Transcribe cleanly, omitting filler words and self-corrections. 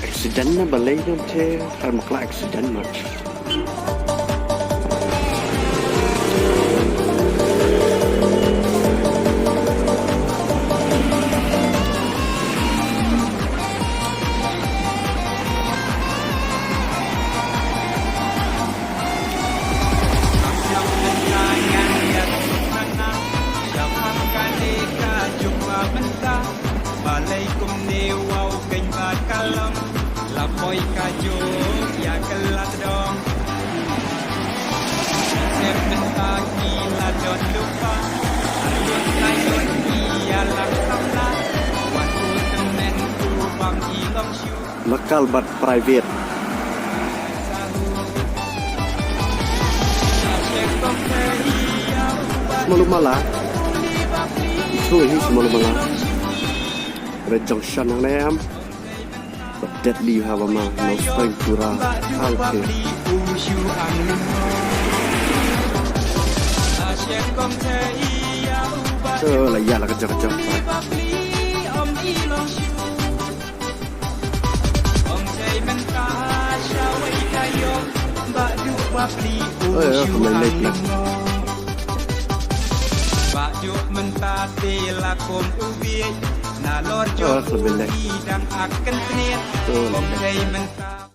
accident na balay ng te kar makla accident much balay kum newau keng bat kalam lapoi kajo ya kelat dong sep mentaki la don lupa ayun ayun iya lang tamla waktu temen ku bang ilong syu lokal bat private semalu malah itu ini semalu malah Red Junction ang nayam but deadly hava ma no strength pura alke so la ya la kerja Bajuk mentati lakum ubi na lor jo dan akan tenir kom mentah